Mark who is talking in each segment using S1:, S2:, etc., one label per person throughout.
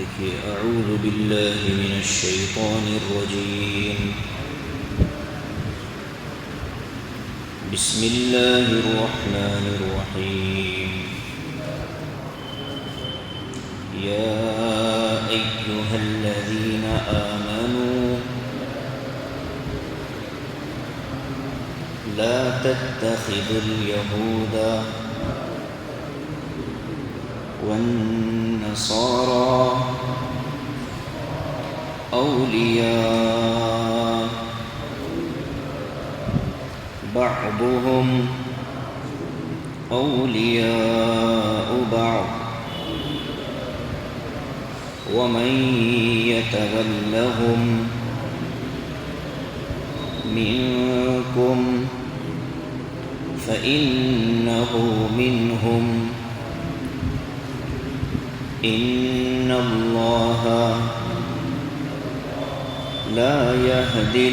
S1: دیکھیے اعوذ باللہ من الشیطان الرجیم بسم اللہ الرحمن الرحیم یا ایہا الذین آمنوا لا تتخذوا اليہود والنصارى أولياء بعضهم أولياء بعض ومن يتولهم منكم فإنه منهم إن الله لا يهدي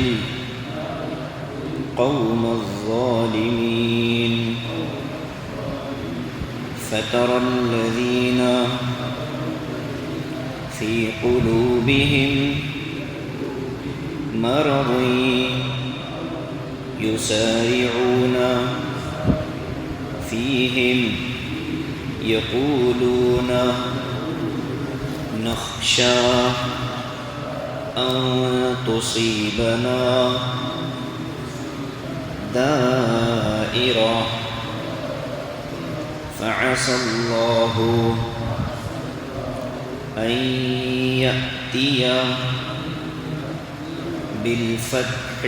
S1: القوم الظالمين فترى الذين في قلوبهم مرض يسارعون فيهم يقولون نخشى أن تصيبنا دائرة فعسى الله أن يأتي بالفتح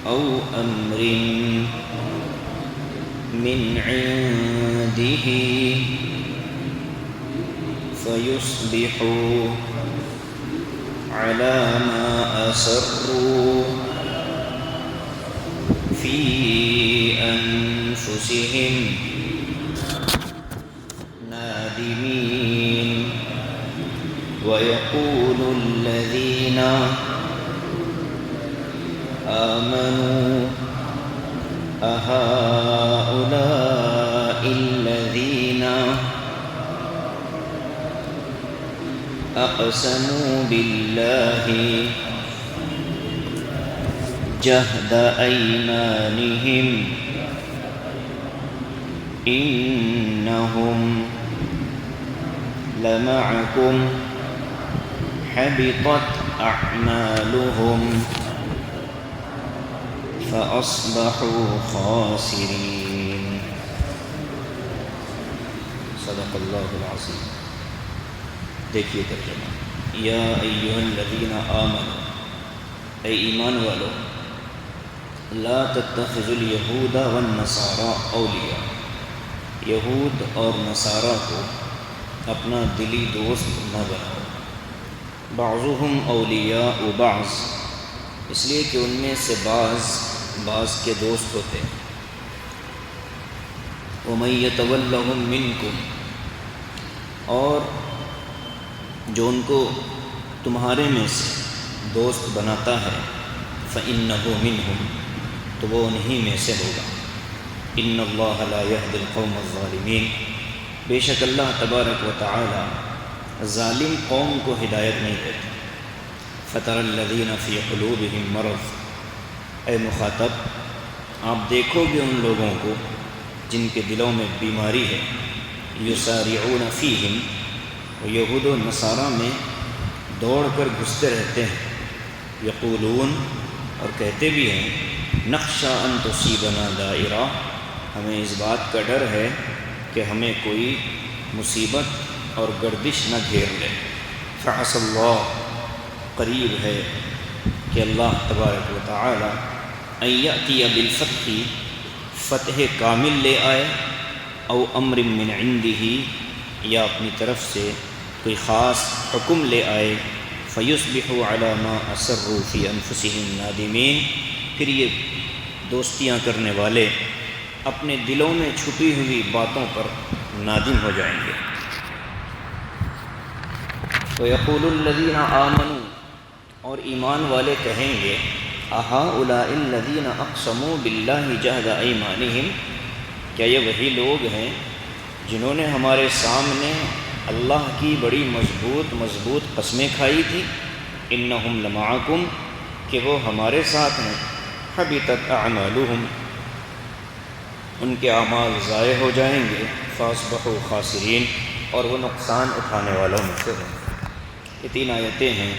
S1: أو أمر من عنده فيصبحوا على ما أسروا في أنفسهم نادمين ويقول الذين آمنوا أهؤلاء الذين أقسموا بالله جهد أيمانهم إنهم لمعكم حبطت أعمالهم فأصبحوا خاسرين صدق اللہ العظیم۔ دیکھیے ترجمہ، یا ایہا الذین آمنوا، اے ایمان والو، لا تتخذوا الیہود والنصارى اولیاء، یہود اور نصارہ کو اپنا دلی دوست نہ بناؤ، بعضهم اولیاء بعض، اس لیے کہ ان میں سے بعض کے دوست ہوتے ہیں، وَمَن يَتَوَلَّهُم مِّنكُمْ، اور جو ان کو تمہارے میں سے دوست بناتا ہے، فَإِنَّهُ مِنْهُمْ، تو وہ انہی میں سے ہوگا، إِنَّ اللَّهَ لَا يَهْدِي الْقَوْمَ الظَّالِمِينَ، بے شک اللہ تبارک و تعالی ظالم قوم کو ہدایت نہیں دیتا۔ فَتَرَى الَّذِينَ فِي قُلُوبِهِم مَرَضٌ، اے مخاطب آپ دیکھو گے ان لوگوں کو جن کے دلوں میں بیماری ہے، یسارعون فیہم، وہ یہود و نصارہ میں دوڑ کر گھستے رہتے ہیں، یقولون، اور کہتے بھی ہیں، نخشى ان تصیبنا دائرہ، ہمیں اس بات کا ڈر ہے کہ ہمیں کوئی مصیبت اور گردش نہ گھیر لے، فعسى اللہ، قریب ہے کہ اللہ تبارک و تعالی ان یأتی بالفتح، فتح کامل لے آئے، او امر من عنده، یا اپنی طرف سے کوئی خاص حکم لے آئے، فیصبحوا علی ما اسروا فی انفسهم نادمین، پھر یہ دوستیاں کرنے والے اپنے دلوں میں چھپی ہوئی باتوں پر نادم ہو جائیں گے۔ وَيَقُولُ الَّذِينَ آمَنُوا، اور ایمان والے کہیں گے، أَهَؤُلَاءِ الَّذِينَ أَقْسَمُوا بِاللَّهِ جَهْدَ أَيْمَانِهِمْ، کیا یہ وہی لوگ ہیں جنہوں نے ہمارے سامنے اللہ کی بڑی مضبوط قسمیں کھائی تھی، انہم لمعکم، کہ وہ ہمارے ساتھ ہیں، حبطت اعمالہم، ان کے اعمال ضائع ہو جائیں گے، فاصبحوا خاسرین، اور وہ نقصان اٹھانے والوں میں سے ہیں۔ یہ 3 آیتیں ہیں،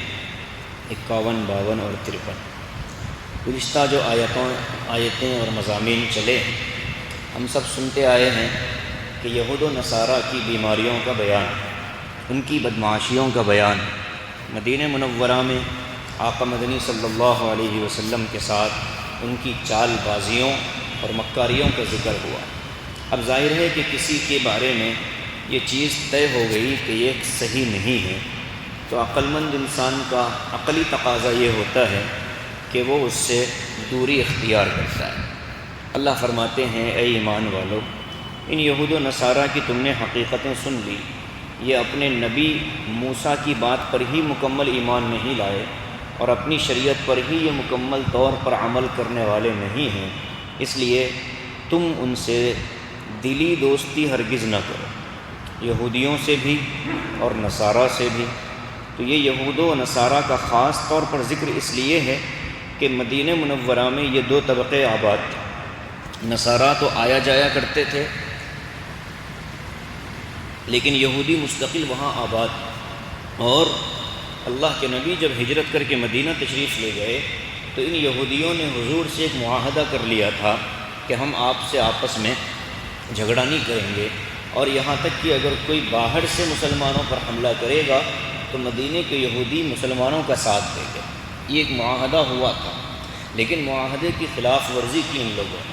S1: 51، 52 اور 53۔ گزشتہ جو آیتیں اور مضامین چلے ہم سب سنتے آئے ہیں کہ یہود و نصارہ کی بیماریوں کا بیان، ان کی بدمعاشیوں کا بیان، مدینہ منورہ میں آقا مدنی صلی اللہ علیہ وسلم کے ساتھ ان کی چال بازیوں اور مکاریوں کا ذکر ہوا۔ اب ظاہر ہے کہ کسی کے بارے میں یہ چیز طے ہو گئی کہ یہ صحیح نہیں ہے، تو عقل مند انسان کا عقلی تقاضا یہ ہوتا ہے کہ وہ اس سے دوری اختیار کرتا ہے۔ اللہ فرماتے ہیں، اے ایمان والو، ان یہود و نصارہ کی تم نے حقیقتیں سن لی، یہ اپنے نبی موسیٰ کی بات پر ہی مکمل ایمان نہیں لائے اور اپنی شریعت پر ہی یہ مکمل طور پر عمل کرنے والے نہیں ہیں، اس لیے تم ان سے دلی دوستی ہرگز نہ کرو، یہودیوں سے بھی اور نصارہ سے بھی۔ تو یہ یہود و نصارہ کا خاص طور پر ذکر اس لیے ہے کہ مدینہ منورہ میں یہ 2 طبقے آباد تھے۔ نصارہ تو آیا جایا کرتے تھے، لیکن یہودی مستقل وہاں آباد تھے، اور اللہ کے نبی جب ہجرت کر کے مدینہ تشریف لے گئے تو ان یہودیوں نے حضور سے ایک معاہدہ کر لیا تھا کہ ہم آپ سے آپس میں جھگڑا نہیں کریں گے، اور یہاں تک کہ اگر کوئی باہر سے مسلمانوں پر حملہ کرے گا تو مدینہ کے یہودی مسلمانوں کا ساتھ دیں گے۔ یہ ایک معاہدہ ہوا تھا، لیکن معاہدے کی خلاف ورزی کی ان لوگوں نے،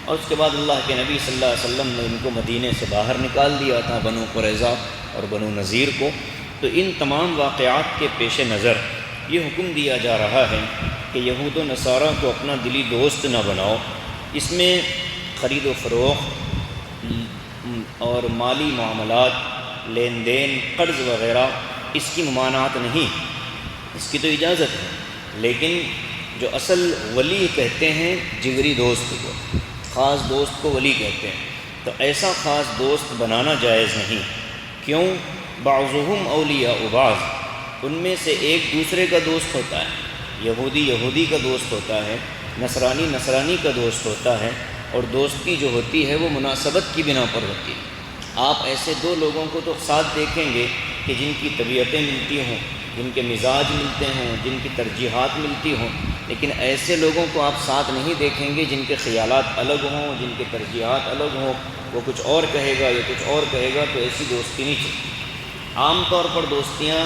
S1: اور اس کے بعد اللہ کے نبی صلی اللہ علیہ وسلم نے ان کو مدینہ سے باہر نکال دیا تھا، بنو قریظہ اور بنو نذیر کو۔ تو ان تمام واقعات کے پیش نظر یہ حکم دیا جا رہا ہے کہ یہود و نصارہ کو اپنا دلی دوست نہ بناؤ۔ اس میں خرید و فروخت اور مالی معاملات، لین دین، قرض وغیرہ، اس کی ممانعت نہیں، اس کی تو اجازت ہے، لیکن جو اصل ولی کہتے ہیں جگری دوست کو، خاص دوست کو ولی کہتے ہیں، تو ایسا خاص دوست بنانا جائز نہیں۔ کیوں؟ بعضهم اولیاء بعض، ان میں سے ایک دوسرے کا دوست ہوتا ہے، یہودی یہودی کا دوست ہوتا ہے، نصرانی نصرانی کا دوست ہوتا ہے، اور دوستی جو ہوتی ہے وہ مناسبت کی بنا پر ہوتی ہے۔ آپ ایسے 2 لوگوں کو تو ساتھ دیکھیں گے کہ جن کی طبیعتیں ملتی ہوں، جن کے مزاج ملتے ہوں، جن کی ترجیحات ملتی ہوں، لیکن ایسے لوگوں کو آپ ساتھ نہیں دیکھیں گے جن کے خیالات الگ ہوں، جن کے ترجیحات الگ ہوں، وہ کچھ اور کہے گا یا کچھ اور کہے گا، تو ایسی دوستی نہیں چلتی۔ عام طور پر دوستیاں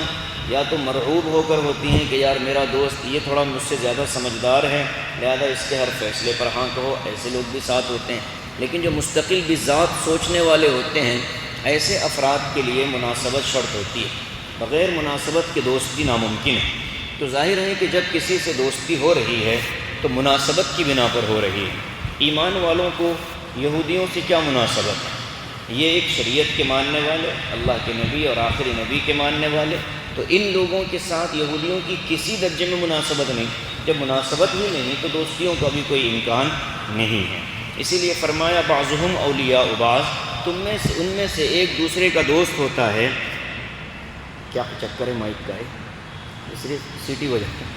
S1: یا تو مرعوب ہو کر ہوتی ہیں کہ یار میرا دوست یہ تھوڑا مجھ سے زیادہ سمجھدار ہے، لہذا اس کے ہر فیصلے پر ہاں کہو، ایسے لوگ بھی ساتھ ہوتے ہیں۔ لیکن جو مستقل بذات سوچنے والے ہوتے ہیں، ایسے افراد کے لیے مناسبت شرط ہوتی ہے، بغیر مناسبت کے دوستی ناممکن ہے۔ تو ظاہر ہے کہ جب کسی سے دوستی ہو رہی ہے تو مناسبت کی بنا پر ہو رہی ہے۔ ایمان والوں کو یہودیوں سے کیا مناسبت ہے؟ یہ ایک شریعت کے ماننے والے، اللہ کے نبی اور آخری نبی کے ماننے والے، تو ان لوگوں کے ساتھ یہودیوں کی کسی درجے میں مناسبت نہیں۔ جب مناسبت ہی نہیں تو دوستیوں کا بھی کوئی امکان نہیں ہے۔ اسی لیے فرمایا بعضهم اولیاء بعض، ان میں سے ایک دوسرے کا دوست ہوتا ہے۔ کیا چکر ہے مائک کا ہے، اس لیے سیٹی ہو جاتا ہے۔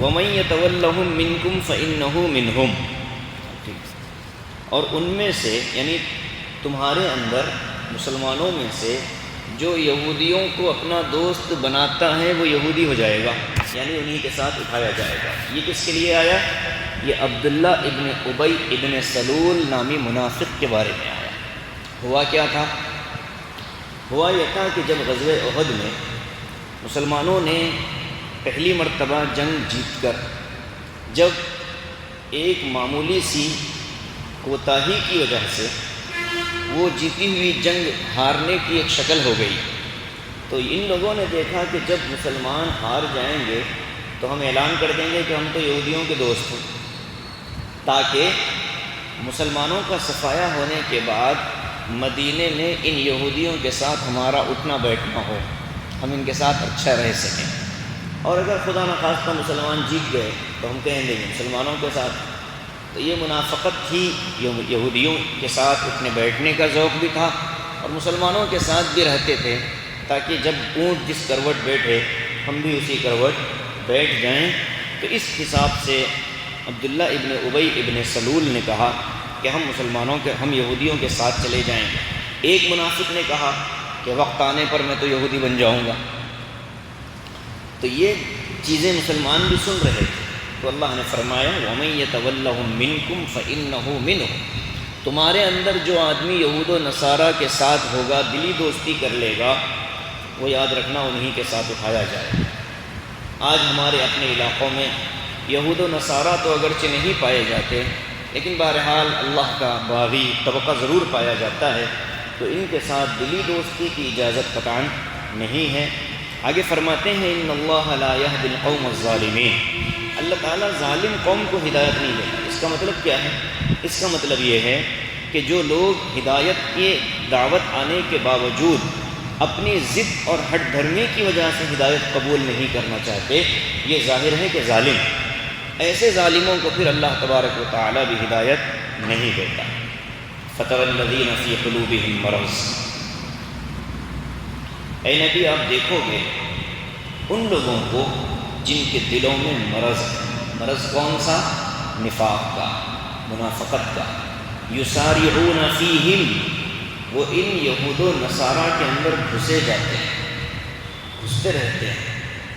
S1: وَمَن يَتَوَلَّهُم مِّنكُمْ فَإِنَّهُ مِنْهُمْ، اور ان میں سے یعنی تمہارے اندر مسلمانوں میں سے جو یہودیوں کو اپنا دوست بناتا ہے وہ یہودی ہو جائے گا، یعنی انہی کے ساتھ اٹھایا جائے گا۔ یہ کس کے لیے آیا؟ یہ عبداللہ ابن ابی ابن سلول نامی منافق کے بارے میں آیا۔ ہوا کیا تھا؟ ہوا یہ تھا کہ جب غزوہ احد میں مسلمانوں نے پہلی مرتبہ جنگ جیت کر جب ایک معمولی سی کوتاہی کی وجہ سے وہ جیتی ہوئی جنگ ہارنے کی ایک شکل ہو گئی، تو ان لوگوں نے دیکھا کہ جب مسلمان ہار جائیں گے تو ہم اعلان کر دیں گے کہ ہم تو یہودیوں کے دوست ہیں، تاکہ مسلمانوں کا صفایا ہونے کے بعد مدینے میں ان یہودیوں کے ساتھ ہمارا اٹھنا بیٹھنا ہو، ہم ان کے ساتھ اچھا رہ سکیں۔ اور اگر خدا نخواستہ مسلمان جیت گئے تو ہم کہیں گے مسلمانوں کے ساتھ، تو تو یہ منافقت تھی، یہودیوں کے ساتھ اٹھنے بیٹھنے کا ذوق بھی تھا اور مسلمانوں کے ساتھ بھی رہتے تھے تاکہ جب اونٹ جس کروٹ بیٹھے ہم بھی اسی کروٹ بیٹھ جائیں۔ تو اس حساب سے عبداللہ ابن ابی ابن سلول نے کہا کہ ہم یہودیوں کے ساتھ چلے جائیں گے۔ ایک منافق نے کہا کہ وقت آنے پر میں تو یہودی بن جاؤں گا۔ تو یہ چیزیں مسلمان بھی سن رہے تھے، تو اللہ نے فرمایا وَمَن يَتَوَلَّهُم مِّنكُمْ فَإِنَّهُ مِنْهُمْ، تمہارے اندر جو آدمی یہود و نصارہ کے ساتھ ہوگا، دلی دوستی کر لے گا، وہ یاد رکھنا انہی کے ساتھ اٹھایا جائے۔ آج ہمارے اپنے علاقوں میں یہود و نصارہ تو اگرچہ نہیں پائے جاتے، لیکن بہرحال اللہ کا باغی طبقہ ضرور پایا جاتا ہے، تو ان کے ساتھ دلی دوستی کی اجازت قطعاً نہیں ہے۔ آگے فرماتے ہیں ان اللہ لا یہدی القوم الظالمین، اللہ تعالیٰ ظالم قوم کو ہدایت نہیں دیتا۔ اس کا مطلب کیا ہے؟ اس کا مطلب یہ ہے کہ جو لوگ ہدایت کی دعوت آنے کے باوجود اپنی ضد اور ہٹ دھرمی کی وجہ سے ہدایت قبول نہیں کرنا چاہتے، یہ ظاہر ہے کہ ظالم، ایسے ظالموں کو پھر اللہ تبارک و تعالیٰ بھی ہدایت نہیں دیتا۔ فَتَرَى الَّذِينَ فِي قُلُوبِهِم مَّرَضٌ، اے نبی آپ دیکھو گے ان لوگوں کو جن کے دلوں میں مرض ہے۔ مرض کون سا؟ نفاق کا، منافقت کا۔ یسارعون فیہم، وہ ان یہود و نصارہ کے اندر گھسے جاتے ہیں، گھستے رہتے ہیں۔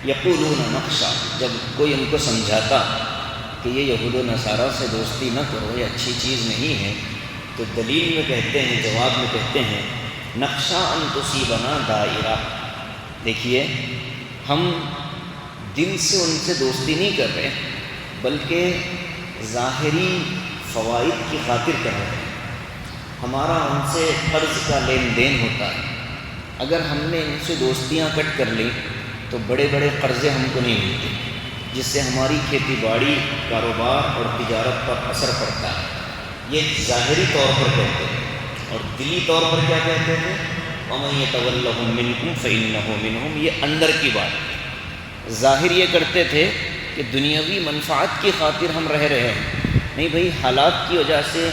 S1: یقولون نخشی، جب کوئی ان کو سمجھاتا کہ یہ یہود و نصارہ سے دوستی نہ کرو، یہ اچھی چیز نہیں ہے، تو دلیل میں کہتے ہیں، جواب میں کہتے ہیں نخشی ان تصیبنا دائرہ، دیکھیے ہم دل سے ان سے دوستی نہیں کر رہے بلکہ ظاہری فوائد کی خاطر کر رہے ہیں۔ ہمارا ان سے قرض کا لین دین ہوتا ہے، اگر ہم نے ان سے دوستیاں کٹ کر لیں تو بڑے بڑے قرضے ہم کو نہیں ملتے، جس سے ہماری کھیتی باڑی، کاروبار اور تجارت پر اثر پڑتا ہے۔ یہ ظاہری طور پر کہتے ہیں، اور دلی طور پر کیا کہتے ہیں؟ وَمَن يَتَوَلَّهُم مِّنكُمْ فَإِنَّهُ مِنْهُمْ، یہ اندر کی بات ہے۔ ظاہر یہ کرتے تھے کہ دنیاوی منفعت کی خاطر ہم رہ رہے ہیں، نہیں بھائی، حالات کی وجہ سے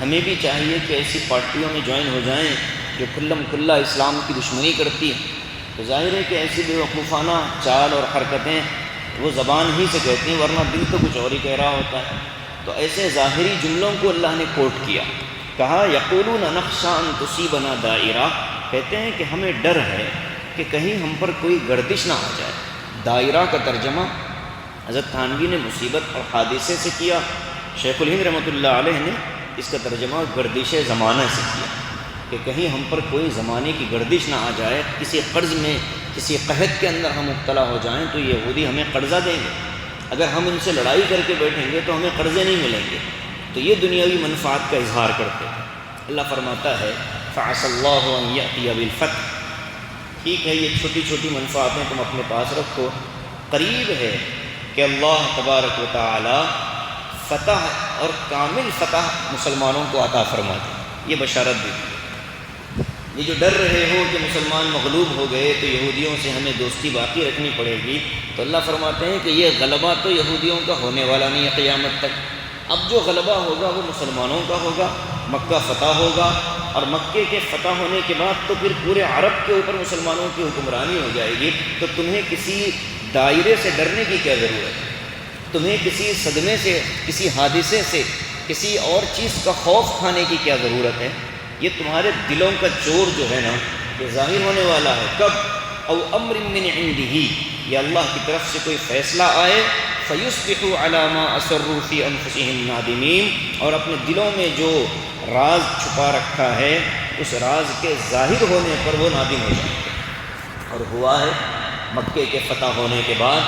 S1: ہمیں بھی چاہیے کہ ایسی پارٹیوں میں جوائن ہو جائیں جو کھلم کھلا اسلام کی دشمنی کرتی ہے۔ تو ظاہر ہے کہ ایسی بے وقوفانہ چال اور حرکتیں وہ زبان ہی سے کہتی ہیں، ورنہ دل تو کچھ اور ہی کہہ رہا ہوتا ہے۔ تو ایسے ظاہری جملوں کو اللہ نے کوٹ کیا، کہا یقولون نخشی ان تصیبنا دائرہ، کہتے ہیں کہ ہمیں ڈر ہے کہ کہیں ہم پر کوئی گردش نہ آ جائے۔ دائرہ کا ترجمہ حضرت تھانوی نے مصیبت اور حادثے سے کیا، شیخ الہند رحمۃ اللہ علیہ نے اس کا ترجمہ گردش زمانہ سے کیا، کہ کہیں ہم پر کوئی زمانے کی گردش نہ آ جائے، کسی قرض میں، کسی قحط کے اندر ہم مبتلا ہو جائیں تو یہودی ہمیں قرضہ دیں گے، اگر ہم ان سے لڑائی کر کے بیٹھیں گے تو ہمیں قرضے نہیں ملیں گے۔ تو یہ دنیاوی منفعت کا اظہار کرتے ہیں۔ اللہ فرماتا ہے فَعَسَى اللَّهُ أَن يَأْتِيَ بِالْفَتْحِ، ٹھیک ہے یہ چھوٹی چھوٹی منفعتیں تم اپنے پاس رکھو، قریب ہے کہ اللہ تبارک و تعالی فتح اور کامل فتح مسلمانوں کو عطا فرما دے۔ یہ بشارت دی۔ یہ جو ڈر رہے ہو کہ مسلمان مغلوب ہو گئے تو یہودیوں سے ہمیں دوستی باقی رکھنی پڑے گی، تو اللہ فرماتے ہیں کہ یہ غلبہ تو یہودیوں کا ہونے والا نہیں ہے قیامت تک۔ اب جو غلبہ ہوگا وہ مسلمانوں کا ہوگا، مکہ فتح ہوگا، اور مکے کے فتح ہونے کے بعد تو پھر پورے عرب کے اوپر مسلمانوں کی حکمرانی ہو جائے گی۔ تو تمہیں کسی دائرے سے ڈرنے کی کیا ضرورت ہے؟ تمہیں کسی صدمے سے، کسی حادثے سے، کسی اور چیز کا خوف کھانے کی کیا ضرورت ہے؟ یہ تمہارے دلوں کا چور جو ہے نا، یہ ظاہر ہونے والا ہے کب؟ او امر من عنده، یہ اللہ کی طرف سے کوئی فیصلہ آئے، فیصبحوا علی ما اسروا فی انفسهم نادمین، اور اپنے دلوں میں جو راز چھپا رکھا ہے اس راز کے ظاہر ہونے پر وہ نادم ہو جائیں گے۔ اور ہوا ہے مکے کے فتح ہونے کے بعد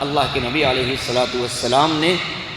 S1: اللہ کے نبی علیہ السلام نے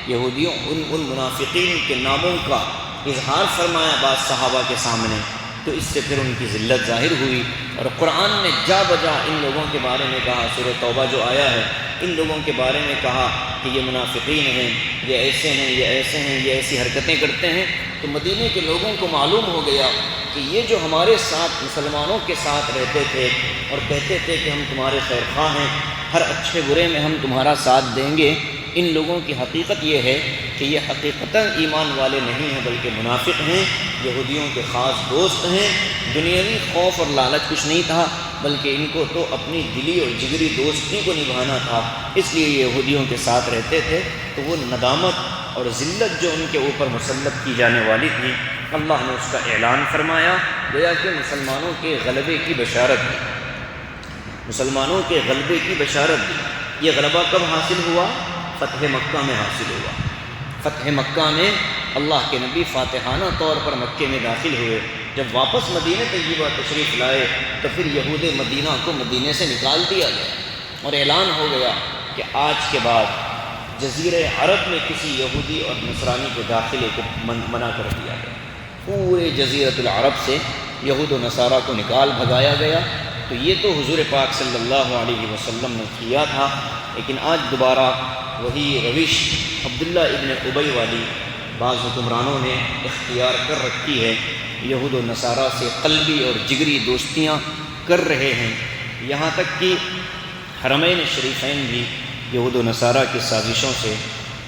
S1: یہودیوں ان منافقین کے ناموں کا اظہار فرمایا بعض صحابہ کے سامنے، تو اس سے پھر ان کی ذلت ظاہر ہوئی، اور قرآن نے جا بجا ان لوگوں کے بارے میں کہا۔ سورہ توبہ جو آیا ہے ان لوگوں کے بارے میں کہا کہ یہ منافقین ہیں، یہ ایسے ہیں، یہ ایسے ہیں، یہ ایسی حرکتیں کرتے ہیں۔ تو مدینے کے لوگوں کو معلوم ہو گیا کہ یہ جو ہمارے ساتھ مسلمانوں کے ساتھ رہتے تھے اور کہتے تھے کہ ہم تمہارے خیر خواہ ہیں، ہر اچھے برے میں ہم تمہارا ساتھ دیں گے، ان لوگوں کی حقیقت یہ ہے کہ یہ حقیقتاً ایمان والے نہیں ہیں بلکہ منافق ہیں، یہودیوں کے خاص دوست ہیں۔ دنیاوی خوف اور لالچ کچھ نہیں تھا، بلکہ ان کو تو اپنی دلی اور جگری دوستی کو نبھانا تھا، اس لیے یہ یہودیوں کے ساتھ رہتے تھے۔ تو وہ ندامت اور ذلت جو ان کے اوپر مسلط کی جانے والی تھی، اللہ نے اس کا اعلان فرمایا، گویا کہ مسلمانوں کے غلبے کی بشارت دی، مسلمانوں کے غلبے کی بشارت دی۔ یہ غلبہ کب حاصل ہوا؟ فتح مکہ میں حاصل ہوا۔ فتح مکہ میں اللہ کے نبی فاتحانہ طور پر مکے میں داخل ہوئے۔ جب واپس مدینہ طیبہ تشریف لائے تو پھر یہود مدینہ کو مدینے سے نکال دیا گیا اور اعلان ہو گیا کہ آج کے بعد جزیرہ عرب میں کسی یہودی اور نصرانی کے داخلے کو منع کر دیا گیا۔ پورے جزیرۃ العرب سے یہود و نصارہ کو نکال بھگایا گیا۔ تو یہ تو حضور پاک صلی اللہ علیہ وسلم نے کیا تھا، لیکن آج دوبارہ وہی روش عبداللہ ابن ابی والی بعض حکمرانوں نے اختیار کر رکھی ہے، یہود و نصارہ سے قلبی اور جگری دوستیاں کر رہے ہیں، یہاں تک کہ حرمین شریفین بھی یہود و نصارہ کی سازشوں سے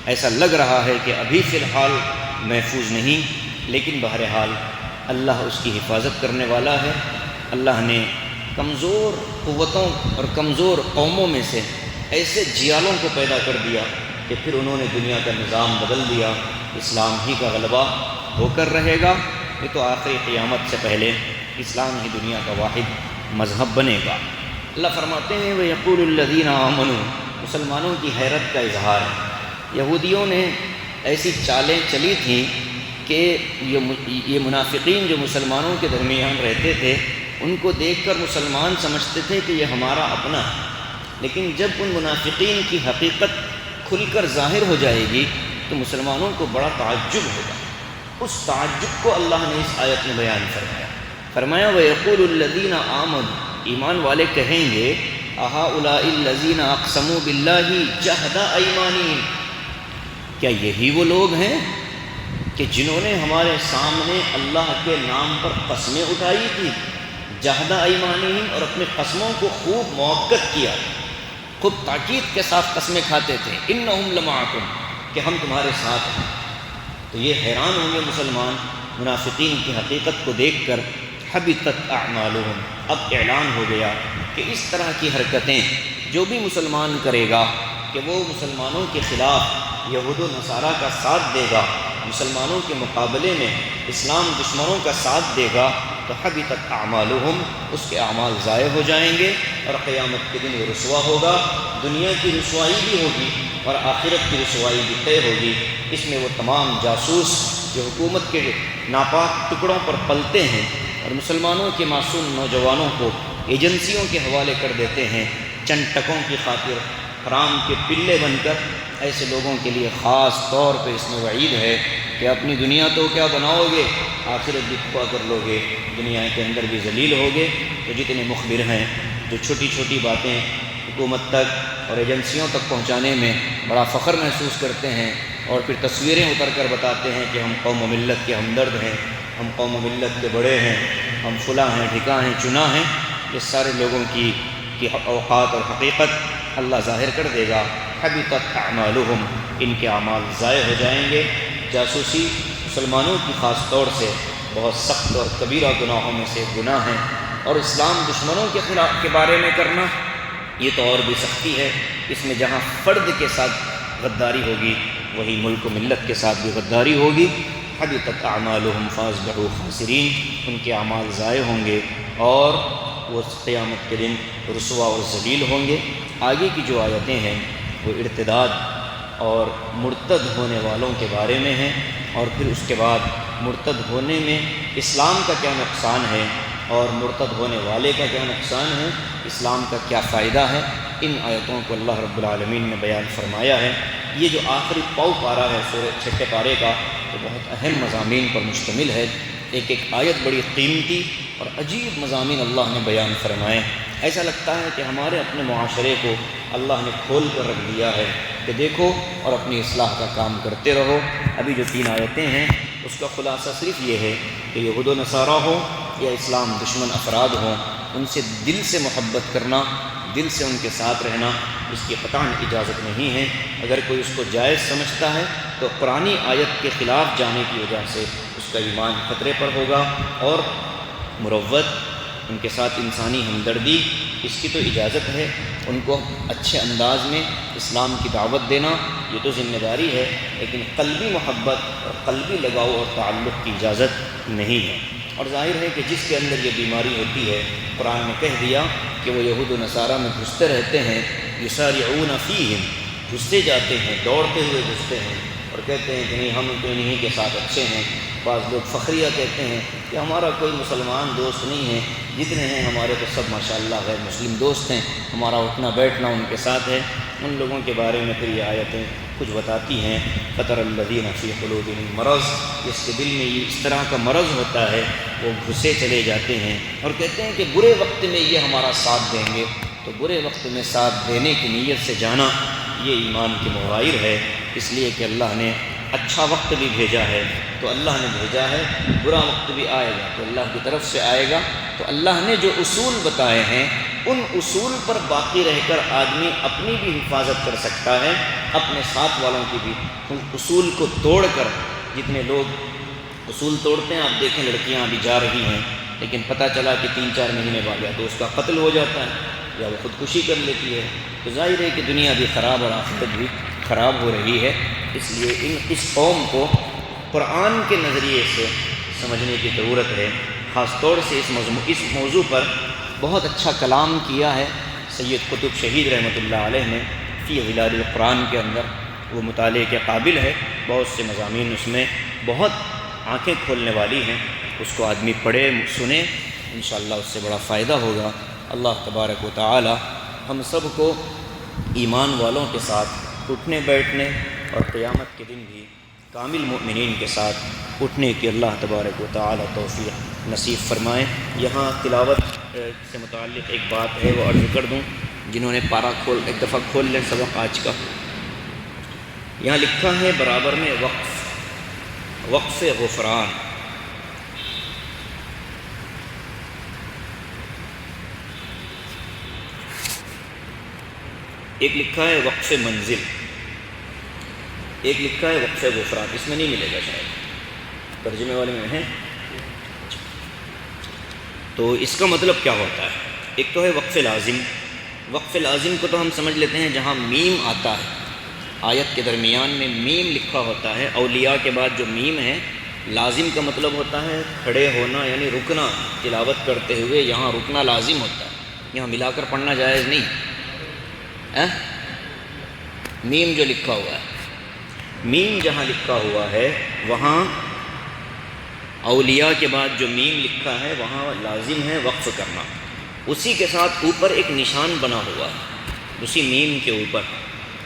S1: ایسا لگ رہا ہے کہ ابھی فی الحال محفوظ نہیں، لیکن بہرحال اللہ اس کی حفاظت کرنے والا ہے۔ اللہ نے کمزور قوتوں اور کمزور قوموں میں سے ایسے جیالوں کو پیدا کر دیا کہ پھر انہوں نے دنیا کا نظام بدل دیا۔ اسلام ہی کا غلبہ ہو کر رہے گا، یہ تو آخری قیامت سے پہلے اسلام ہی دنیا کا واحد مذہب بنے گا۔ اللہ فرماتے ہیں وَيَقُولُ الَّذِينَ آمَنُوا، مسلمانوں کی حیرت کا اظہار ہے۔ یہودیوں نے ایسی چالیں چلی تھیں کہ یہ منافقین جو مسلمانوں کے درمیان رہتے تھے ان کو دیکھ کر مسلمان سمجھتے تھے کہ یہ ہمارا اپنا ہے، لیکن جب ان منافقین کی حقیقت کھل کر ظاہر ہو جائے گی تو مسلمانوں کو بڑا تعجب ہوگا۔ اس تعجب کو اللہ نے اس آیت میں بیان فرمایا وَيَقُولُ الَّذِينَ آمَنُوا، ایمان والے کہیں گے أَهَؤُلَاءِ الَّذِينَ أَقْسَمُوا بِاللَّهِ جَهْدَ أَيْمَانِهِمْ، کیا یہی وہ لوگ ہیں کہ جنہوں نے ہمارے سامنے اللہ کے نام پر قسمیں اٹھائی تھی، جہد ایمانہم، اور اپنی قسموں کو خوب موقت کیا، خوب تاکید کے ساتھ قسمیں کھاتے تھے، انہم لمعکم، کہ ہم تمہارے ساتھ ہیں۔ تو یہ حیران ہوں گے مسلمان منافقین کی حقیقت کو دیکھ کر، حبطت اعمالہم، اب اعلان ہو گیا کہ اس طرح کی حرکتیں جو بھی مسلمان کرے گا کہ وہ مسلمانوں کے خلاف یہود و نصارہ کا ساتھ دے گا، مسلمانوں کے مقابلے میں اسلام دشمنوں کا ساتھ دے گا، تو حبطت اعمالہم، اس کے اعمال ضائع ہو جائیں گے اور قیامت کے دن وہ رسوا ہوگا۔ دنیا کی رسوائی بھی ہوگی اور آخرت کی رسوائی بھی طے ہوگی۔ اس میں وہ تمام جاسوس جو حکومت کے ناپاک ٹکڑوں پر پلتے ہیں اور مسلمانوں کے معصوم نوجوانوں کو ایجنسیوں کے حوالے کر دیتے ہیں چند ٹکوں کی خاطر، حرام کے پلے بن کر، ایسے لوگوں کے لیے خاص طور پہ اس میں وعید ہے کہ اپنی دنیا تو کیا بناؤ گے، آخرت بھی کھوا کر لو گے، دنیا کے اندر بھی ذلیل ہوگے۔ تو جتنے مخبر ہیں جو چھوٹی چھوٹی باتیں حکومت تک اور ایجنسیوں تک پہنچانے میں بڑا فخر محسوس کرتے ہیں اور پھر تصویریں اتر کر بتاتے ہیں کہ ہم قوم و ملت کے ہمدرد ہیں، ہم قوم و ملت کے بڑے ہیں، ہم فلاں ہیں، ڈھکا ہیں، چنا ہیں، یہ سارے لوگوں کی اوقات اور حقیقت اللہ ظاہر کر دے گا۔ حبطت اعمالہم، ان کے اعمال ضائع ہو جائیں گے۔ جاسوسی مسلمانوں کی خاص طور سے بہت سخت اور کبیرہ گناہوں میں سے گناہ ہیں، اور اسلام دشمنوں کے خلاف کے بارے میں کرنا یہ تو اور بھی سختی ہے۔ اس میں جہاں فرد کے ساتھ غداری ہوگی وہی ملک و ملت کے ساتھ بھی غداری ہوگی۔ حبطت اعمالہم فاصبحوا خاسرین، ان کے اعمال ضائع ہوں گے اور وہ قیامت کے دن رسوا اور ذلیل ہوں گے۔ آگے کی جو آیتیں ہیں وہ ارتداد اور مرتد ہونے والوں کے بارے میں ہیں، اور پھر اس کے بعد مرتد ہونے میں اسلام کا کیا نقصان ہے اور مرتد ہونے والے کا کیا نقصان ہے، اسلام کا کیا فائدہ ہے، ان آیتوں کو اللہ رب العالمین نے بیان فرمایا ہے۔ یہ جو آخری پاؤ پارہ ہے سورہ چھٹے پارے کا، وہ بہت اہم مضامین پر مشتمل ہے۔ ایک ایک آیت بڑی قیمتی اور عجیب مضامین اللہ نے بیان فرمائے۔ ایسا لگتا ہے کہ ہمارے اپنے معاشرے کو اللہ نے کھول کر رکھ دیا ہے کہ دیکھو اور اپنی اصلاح کا کام کرتے رہو۔ ابھی جو 3 آیتیں ہیں اس کا خلاصہ صرف یہ ہے کہ یہود و نصارہ ہوں یا اسلام دشمن افراد ہوں، ان سے دل سے محبت کرنا، دل سے ان کے ساتھ رہنا، اس کی قطعاً اجازت نہیں ہے۔ اگر کوئی اس کو جائز سمجھتا ہے تو قرآنی آیت کے خلاف جانے کی وجہ سے اس کا ایمان خطرے پر ہوگا، اور مروت ان کے ساتھ انسانی ہمدردی اس کی تو اجازت ہے، ان کو اچھے انداز میں اسلام کی دعوت دینا یہ تو ذمہ داری ہے، لیکن قلبی محبت اور قلبی لگاؤ اور تعلق کی اجازت نہیں ہے۔ اور ظاہر ہے کہ جس کے اندر یہ بیماری ہوتی ہے، قرآن نے کہہ دیا کہ وہ یہود و نصارہ میں گھستے رہتے ہیں، یسارعون فیہم، گھستے جاتے ہیں، دوڑتے ہوئے گھستے ہیں اور کہتے ہیں کہ نہیں ہم تو انہی کے ساتھ اچھے ہیں۔ بعض لوگ فخریہ کہتے ہیں کہ ہمارا کوئی مسلمان دوست نہیں ہے، جتنے ہیں ہمارے تو سب ماشاءاللہ غیر مسلم دوست ہیں، ہمارا اٹھنا بیٹھنا ان کے ساتھ ہے۔ ان لوگوں کے بارے میں پھر یہ آیتیں کچھ بتاتی ہیں، فَتَرَى الَّذِينَ فِي قُلُوبِهِم مَرَضٌ، جس کے دل میں اس طرح کا مرض ہوتا ہے وہ گھسے چلے جاتے ہیں اور کہتے ہیں کہ برے وقت میں یہ ہمارا ساتھ دیں گے۔ تو برے وقت میں ساتھ دینے کی نیت سے جانا یہ ایمان کے مغائر ہے، اس لیے کہ اللہ نے اچھا وقت بھی بھیجا ہے تو اللہ نے بھیجا ہے، برا وقت بھی آئے گا تو اللہ کی طرف سے آئے گا۔ تو اللہ نے جو اصول بتائے ہیں ان اصول پر باقی رہ کر آدمی اپنی بھی حفاظت کر سکتا ہے، اپنے ساتھ والوں کی بھی۔ ان اصول کو توڑ کر، جتنے لوگ اصول توڑتے ہیں، آپ دیکھیں لڑکیاں ابھی جا رہی ہیں لیکن پتہ چلا کہ 3-4 مہینے بعد یا تو اس کا قتل ہو جاتا ہے یا وہ خودکشی کر لیتی ہے، تو ظاہر ہے کہ دنیا بھی خراب اور آخرت بھی خراب ہو رہی ہے۔ اس لیے اس قوم کو قرآن کے نظریے سے سمجھنے کی ضرورت ہے۔ خاص طور سے اس موضوع پر بہت اچھا کلام کیا ہے سید قطب شہید رحمۃ اللہ علیہ نے فی ظلال القرآن کے اندر، وہ مطالعے کے قابل ہے، بہت سے مضامین اس میں بہت آنکھیں کھولنے والی ہیں، اس کو آدمی پڑھے سنے، انشاءاللہ اس سے بڑا فائدہ ہوگا۔ اللہ تبارک و تعالی ہم سب کو ایمان والوں کے ساتھ اٹھنے بیٹھنے اور قیامت کے دن بھی کامل مؤمنین کے ساتھ اٹھنے کی اللہ تبارک و تعالی توفیق نصیب فرمائے۔ یہاں تلاوت سے متعلق ایک بات ہے، وہ عرض کر دوں، جنہوں نے پارہ ایک دفعہ کھول لیں سبق آج کا۔ یہاں لکھا ہے برابر میں وقف غفران، ایک لکھا ہے وقف منزل، ایک لکھا ہے وقف غفران، اس میں نہیں ملے گا شاید، ترجمے والے میں ہے۔ تو اس کا مطلب کیا ہوتا ہے؟ ایک تو ہے وقف لازم، وقف لازم کو تو ہم سمجھ لیتے ہیں جہاں میم آتا ہے، آیت کے درمیان میں میم لکھا ہوتا ہے، اولیاء کے بعد جو میم ہے، لازم کا مطلب ہوتا ہے کھڑے ہونا، یعنی رکنا، تلاوت کرتے ہوئے یہاں رکنا لازم ہوتا ہے، یہاں ملا کر پڑھنا جائز نہیں۔ میم جو لکھا ہوا ہے، میم جہاں لکھا ہوا ہے وہاں اولیاء کے بعد جو میم لکھا ہے وہاں لازم ہے وقف کرنا۔ اسی کے ساتھ اوپر ایک نشان بنا ہوا ہے، اسی میم کے اوپر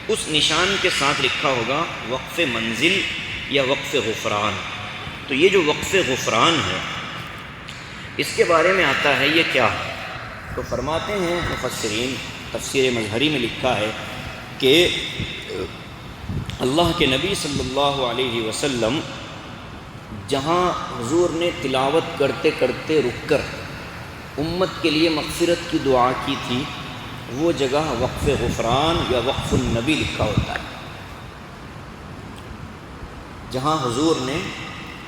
S1: اس نشان کے ساتھ لکھا ہوگا وقف منزل یا وقف غفران۔ تو یہ جو وقف غفران ہے اس کے بارے میں آتا ہے یہ کیا ہے؟ تو فرماتے ہیں مفسرین، تفسیر مظہری میں لکھا ہے کہ اللہ کے نبی صلی اللہ علیہ وسلم جہاں حضور نے تلاوت کرتے کرتے رک کر امت کے لیے مغفرت کی دعا کی تھی، وہ جگہ وقف غفران یا وقف النبی لکھا ہوتا ہے۔ جہاں حضور نے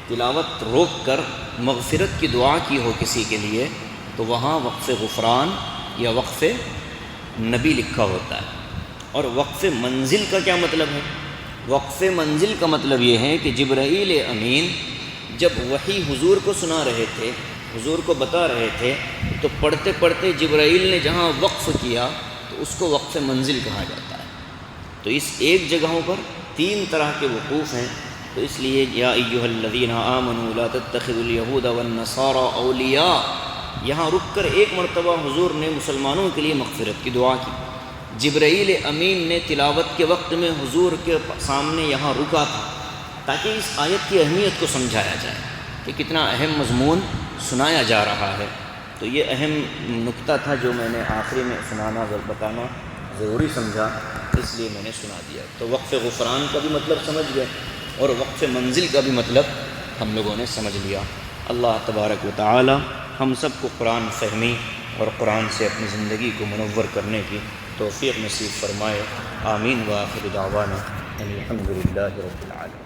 S1: تلاوت روک کر مغفرت کی دعا کی ہو کسی کے لیے تو وہاں وقف غفران یا وقف نبی لکھا ہوتا ہے۔ اور وقف منزل کا کیا مطلب ہے؟ وقف منزل کا مطلب یہ ہے کہ جبرائیل امین جب وحی حضور کو سنا رہے تھے، حضور کو بتا رہے تھے، تو پڑھتے پڑھتے جبرائیل نے جہاں وقف کیا تو اس کو وقف منزل کہا جاتا ہے۔ تو اس ایک جگہوں پر 3 طرح کے وقوف ہیں، تو اس لیے یا ایھا الذین آمنوا لا تتخذوا اليہود والنصارى اولیاء، یہاں رک کر ایک مرتبہ حضور نے مسلمانوں کے لیے مغفرت کی دعا کی۔ جبرائیل امین نے تلاوت کے وقت میں حضور کے سامنے یہاں رکا تھا تاکہ اس آیت کی اہمیت کو سمجھایا جائے کہ کتنا اہم مضمون سنایا جا رہا ہے۔ تو یہ اہم نقطہ تھا جو میں نے آخری میں بتانا ضروری سمجھا، اس لیے میں نے سنا دیا۔ تو وقف غفران کا بھی مطلب سمجھ گئے اور وقف منزل کا بھی مطلب ہم لوگوں نے سمجھ لیا۔ اللہ تبارک و تعالی ہم سب کو قرآن فہمی اور قرآن سے اپنی زندگی کو منور کرنے کی توفیق نصیب فرمائے۔ آمین وآخر دعوانا الحمد للہ رب العالمین۔